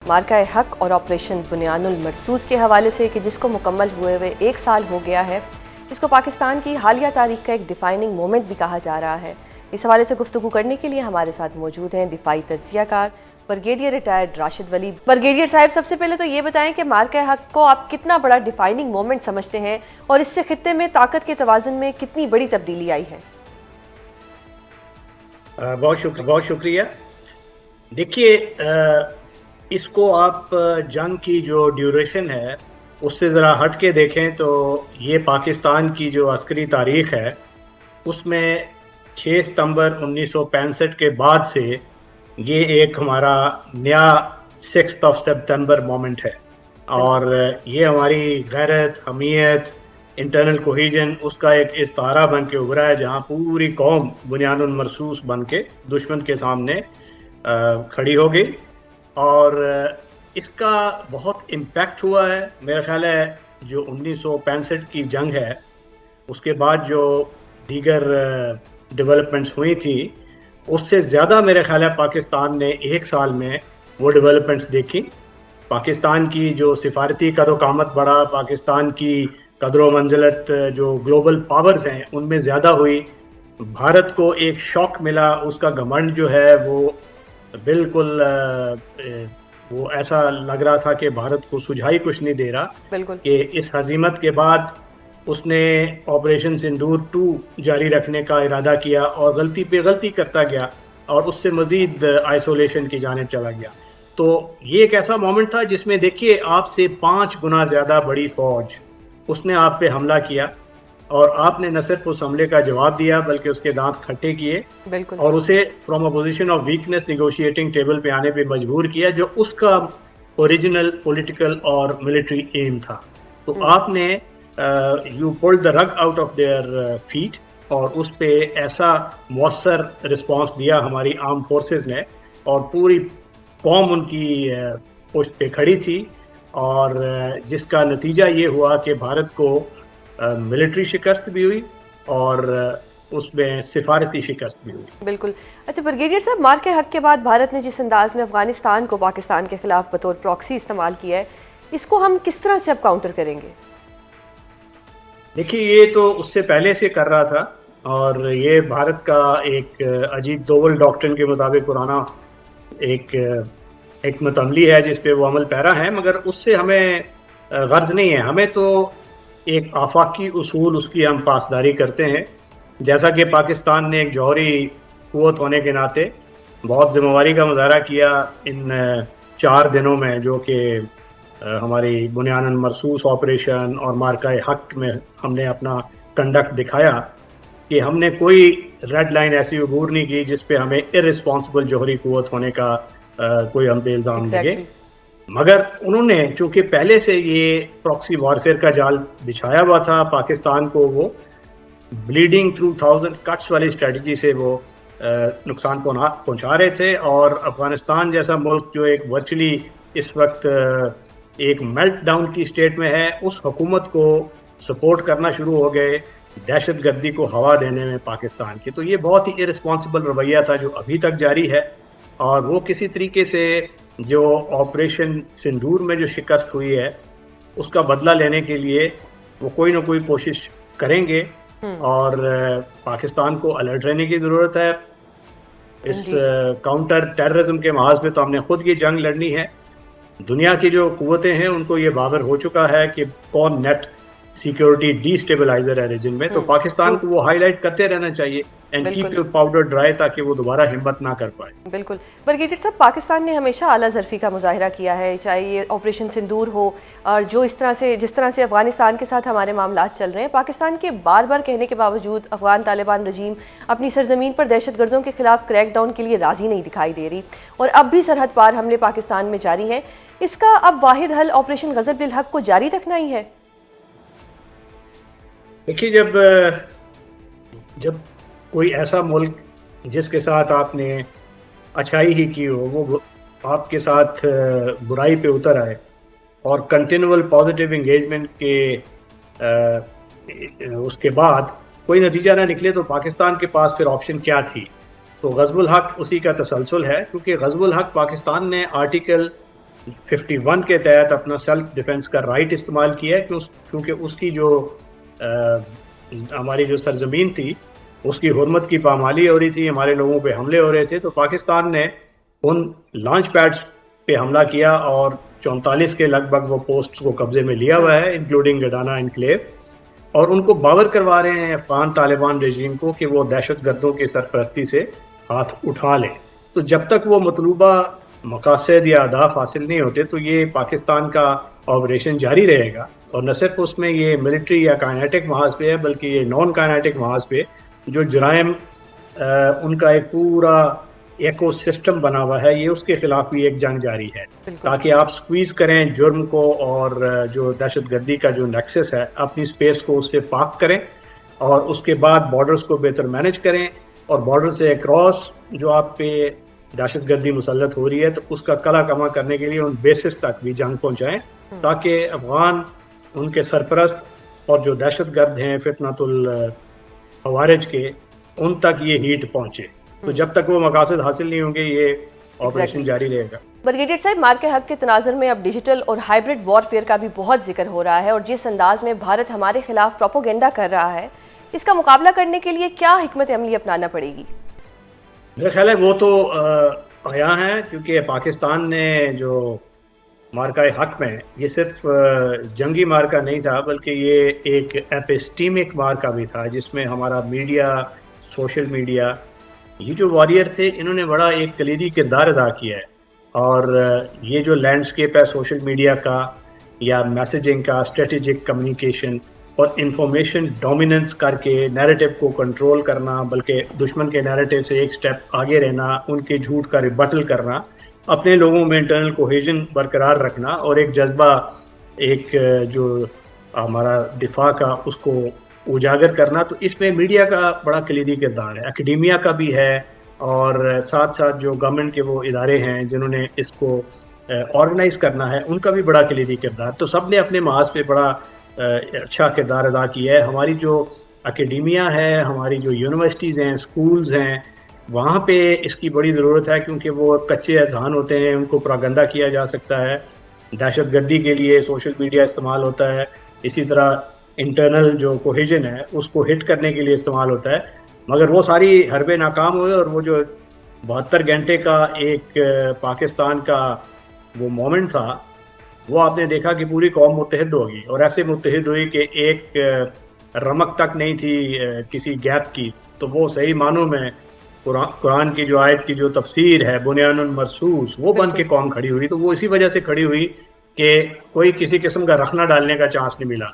مارکہ حق اور آپریشن بنیان المرصوص کے حوالے سے کہ جس کو مکمل ہوئے 1 سال ہو گیا ہے، اس کو پاکستان کی حالیہ تاریخ کا ایک ڈیفائننگ مومنٹ بھی کہا جا رہا ہے۔ اس حوالے سے گفتگو کرنے کے لیے ہمارے ساتھ موجود ہیں دفاعی تجزیہ کار برگیڈیئر ریٹائرڈ راشد ولی۔ برگیڈیئر صاحب، سب سے پہلے تو یہ بتائیں کہ مارکہ حق کو آپ کتنا بڑا ڈیفائننگ مومنٹ سمجھتے ہیں اور اس سے خطے میں طاقت کے توازن میں کتنی بڑی تبدیلی آئی ہے؟ بہت شکریہ۔ دیکھیے، اس کو آپ جنگ کی جو ڈیوریشن ہے اس سے ذرا ہٹ کے دیکھیں تو یہ پاکستان کی جو عسکری تاریخ ہے اس میں 6 ستمبر 1965 کے بعد سے یہ ایک ہمارا نیا 6 سپتمبر مومنٹ ہے، اور یہ ہماری غیرت، حمیت، انٹرنل کوہیجن اس کا ایک استعارہ بن کے ابھرا ہے، جہاں پوری قوم بنیان المرصوص بن کے دشمن کے سامنے کھڑی ہو گئی، اور اس کا بہت امپیکٹ ہوا ہے۔ میرا خیال ہے جو 1965 کی جنگ ہے اس کے بعد جو دیگر ڈیولپمنٹس ہوئی تھی اس سے زیادہ میرے خیال ہے پاکستان نے 1 سال میں وہ ڈیولپمنٹس دیکھی۔ پاکستان کی جو سفارتی قد و قامت بڑھا، پاکستان کی قدر و منزلت جو گلوبل پاورز ہیں ان میں زیادہ ہوئی، بھارت کو ایک شوق ملا، اس کا گھمنڈ جو ہے وہ بالکل وہ ایسا لگ رہا تھا کہ بھارت کو سجھائی کچھ نہیں دے رہا، کہ اس ہزیمت کے بعد اس نے آپریشن سندور 2 جاری رکھنے کا ارادہ کیا اور غلطی پہ غلطی کرتا گیا اور اس سے مزید آئسولیشن کی جانب چلا گیا۔ تو یہ ایک ایسا مومنٹ تھا جس میں دیکھیے آپ سے 5 گنا زیادہ بڑی فوج اس نے آپ پہ حملہ کیا، اور آپ نے نہ صرف اس حملے کا جواب دیا بلکہ اس کے دانت کھٹے کیے اور اسے from a position of weakness negotiating table پہ آنے پہ مجبور کیا، جو اس کا اوریجنل پولیٹیکل اور ملٹری ایم تھا۔ تو آپ نے you pulled the Rig out of their fat, اور اس پہ ایسا مؤثر رسپانس دیا ہماری آرم فورسز نے، اور پوری قوم ان کی پشت پہ کھڑی تھی، اور جس کا نتیجہ یہ ہوا کہ بھارت کو ملٹری شکست بھی ہوئی اور اس میں سفارتی شکست بھی ہوئی۔ بالکل۔ اچھا برگیڈیئر صاحب، مارکہ حق کے بعد بھارت نے جس انداز میں افغانستان کو پاکستان کے خلاف بطور پراکسی استعمال کیا ہے، اس کو ہم کس طرح سے اب کاؤنٹر کریں گے؟ دیکھیے، یہ تو اس سے پہلے سے کر رہا تھا، اور یہ بھارت کا ایک اجیت دوول ڈاکٹرن کے مطابق پرانا ایک حکمت عملی ہے جس پہ وہ عمل پیرا ہے، مگر اس سے ہمیں غرض نہیں ہے۔ ہمیں تو ایک آفاقی اصول اس کی ہم پاسداری کرتے ہیں، جیسا کہ پاکستان نے ایک جوہری قوت ہونے کے ناطے بہت ذمہ داری کا مظاہرہ کیا ان 4 دنوں میں، جو کہ ہماری بنیان المرصوص آپریشن اور مارکہ حق میں ہم نے اپنا کنڈکٹ دکھایا کہ ہم نے کوئی ریڈ لائن ایسی عبور نہیں کی جس پہ ہمیں ارسپانسبل جوہری قوت ہونے کا کوئی ہم پہ الزام لگے۔ مگر انہوں نے چونکہ پہلے سے یہ پراکسی وارفیئر کا جال بچھایا ہوا تھا، پاکستان کو وہ بلیڈنگ تھرو 1000 کٹس والی اسٹریٹجی سے وہ نقصان پہنچا رہے تھے، اور افغانستان جیسا ملک جو ایک ورچولی اس وقت ایک میلٹ ڈاؤن کی اسٹیٹ میں ہے، اس حکومت کو سپورٹ کرنا شروع ہو گئے دہشت گردی کو ہوا دینے میں پاکستان کی۔ تو یہ بہت ہی ارسپانسبل رویہ تھا جو ابھی تک جاری ہے، اور وہ کسی طریقے سے جو آپریشن سندور میں جو شکست ہوئی ہے اس کا بدلہ لینے کے لیے وہ کوئی نہ کوئی کوشش کریں گے، اور پاکستان کو الرٹ رہنے کی ضرورت ہے۔ اس کاؤنٹر ٹیررزم کے محاذ میں تو ہم نے خود یہ جنگ لڑنی ہے۔ دنیا کی جو قوتیں ہیں ان کو یہ باور ہو چکا ہے کہ کون نیٹ سیکیورٹی ڈی اسٹیبلائزر ہے ریجن میں، تو پاکستان کو وہ ہائی لائٹ کرتے رہنا چاہیے and keep your powder dry, تاکہ وہ دوبارہ ہمت نہ کر پائے۔ بالکل۔ برگیڈیئر صاحب، پاکستان نے ہمیشہ اعلیٰ ظرفی کا مظاہرہ کیا ہے، چاہے یہ آپریشن سندور ہو اور جس طرح سے افغانستان کے ساتھ ہمارے معاملات چل رہے ہیں، پاکستان کے بار بار کہنے کے باوجود افغان طالبان رجیم اپنی سرزمین پر دہشت گردوں کے خلاف کریک ڈاؤن کے لیے راضی نہیں دکھائی دے رہی، اور اب بھی سرحد پار حملے پاکستان میں جاری ہیں۔ اس کا اب واحد حل آپریشن غزل بالحق کو جاری رکھنا ہی ہے؟ دیکھیے، جب کوئی ایسا ملک جس کے ساتھ آپ نے اچھائی ہی کی ہو وہ آپ کے ساتھ برائی پہ اتر آئے، اور کنٹینیول پازیٹیو انگیجمنٹ کے اس کے بعد کوئی نتیجہ نہ نکلے، تو پاکستان کے پاس پھر آپشن کیا تھی؟ تو غزو الحق اسی کا تسلسل ہے، کیونکہ غزو الحق پاکستان نے آرٹیکل 51 کے تحت اپنا سیلف ڈیفense کا رائٹ استعمال کیا ہے کیونکہ اس کی جو ہماری جو سرزمین تھی اس کی حرمت کی پامالی ہو رہی تھی، ہمارے لوگوں پہ حملے ہو رہے تھے، تو پاکستان نے ان لانچ پیڈز پہ حملہ کیا اور 44 کے لگ بھگ وہ پوسٹس کو قبضے میں لیا ہوا ہے، انکلوڈنگ گڈانا انکلیو، اور ان کو باور کروا رہے ہیں افغان طالبان رژیم کو کہ وہ دہشت گردوں کی سرپرستی سے ہاتھ اٹھا لیں۔ تو جب تک وہ مطلوبہ مقاصد یا اہداف حاصل نہیں ہوتے تو یہ پاکستان کا آپریشن جاری رہے گا، اور نہ صرف اس میں یہ ملٹری یا کائنیٹک محاذ پہ ہے بلکہ یہ نان کائنیٹک محاذ پہ جو جرائم ان کا ایک پورا ایکو سسٹم بنا ہوا ہے، یہ اس کے خلاف بھی ایک جنگ جاری ہے تاکہ آپ سکویز کریں جرم کو، اور جو دہشت گردی کا جو نیکسس ہے اپنی سپیس کو اس سے پاک کریں، اور اس کے بعد بارڈرز کو بہتر مینیج کریں، اور بارڈر سے اکراس جو آپ پہ دہشت گردی مسلط ہو رہی ہے تو اس کا کلا کما کرنے کے لیے ان بیسس تک بھی جنگ پہنچائیں تاکہ افغان ان کے سرپرست اور جو دہشت گرد ہیں فتنۃ الخوارج کے ان تک یہ ہیٹ پہنچے۔ تو جب تک وہ مقاصد حاصل نہیں ہوں گے یہ آپریشن جاری رہے گا۔ بریگیڈیئر صاحب، مارکے حق کے تناظر میں اب ڈیجیٹل اور ہائبرڈ وارفیئر کا بھی بہت ذکر ہو رہا ہے، اور جس انداز میں بھارت ہمارے خلاف پروپیگنڈا کر رہا ہے، اس کا مقابلہ کرنے کے لیے کیا حکمت عملی اپنانا پڑے گی؟ میرا خیال ہے وہ تو عیاں ہیں، کیونکہ پاکستان نے جو مارکہ حق میں یہ صرف جنگی مارکہ نہیں تھا بلکہ یہ ایک ایپسٹیمک مارکہ بھی تھا، جس میں ہمارا میڈیا، سوشل میڈیا، یہ جو وارئر تھے انہوں نے بڑا ایک کلیدی کردار ادا کیا ہے، اور یہ جو لینڈسکیپ ہے سوشل میڈیا کا یا میسیجنگ کا، اسٹریٹجک کمیونیکیشن اور انفارمیشن ڈومیننس کر کے نیریٹو کو کنٹرول کرنا، بلکہ دشمن کے نیریٹو سے ایک سٹیپ آگے رہنا، ان کے جھوٹ کا ریبٹل کرنا، اپنے لوگوں میں انٹرنل کوہیژن برقرار رکھنا، اور ایک جذبہ ایک جو ہمارا دفاع کا اس کو اجاگر کرنا، تو اس میں میڈیا کا بڑا کلیدی کردار ہے، اکیڈیمیا کا بھی ہے، اور ساتھ ساتھ جو گورنمنٹ کے وہ ادارے ہیں جنہوں نے اس کو آرگنائز کرنا ہے ان کا بھی بڑا کلیدی کردار، تو سب نے اپنے محاذ پہ بڑا اچھا کردار ادا کیا ہے۔ ہماری جو اکیڈیمیا ہے، ہماری جو یونیورسٹیز ہیں، سکولز ہیں، وہاں پہ اس کی بڑی ضرورت ہے، کیونکہ وہ کچے اذہان ہوتے ہیں، ان کو پراگنڈا کیا جا سکتا ہے، دہشت گردی کے لیے سوشل میڈیا استعمال ہوتا ہے، اسی طرح انٹرنل جو کوہیژن ہے اس کو ہٹ کرنے کے لیے استعمال ہوتا ہے، مگر وہ ساری حربیں ناکام ہوئے، اور وہ جو 72 گھنٹے کا ایک پاکستان کا وہ مومنٹ تھا، وہ آپ نے دیکھا کہ پوری قوم متحد ہوگی، اور ایسے متحد ہوئی کہ ایک رمق تک نہیں تھی کسی گیپ کی، تو وہ صحیح معنوں میں قرآن کی جو آیت کی جو تفسیر ہے بنیان مرصوص، وہ بن کے قوم کھڑی ہوئی، تو وہ اسی وجہ سے کھڑی ہوئی کہ کوئی کسی قسم کا رخنہ ڈالنے کا چانس نہیں ملا۔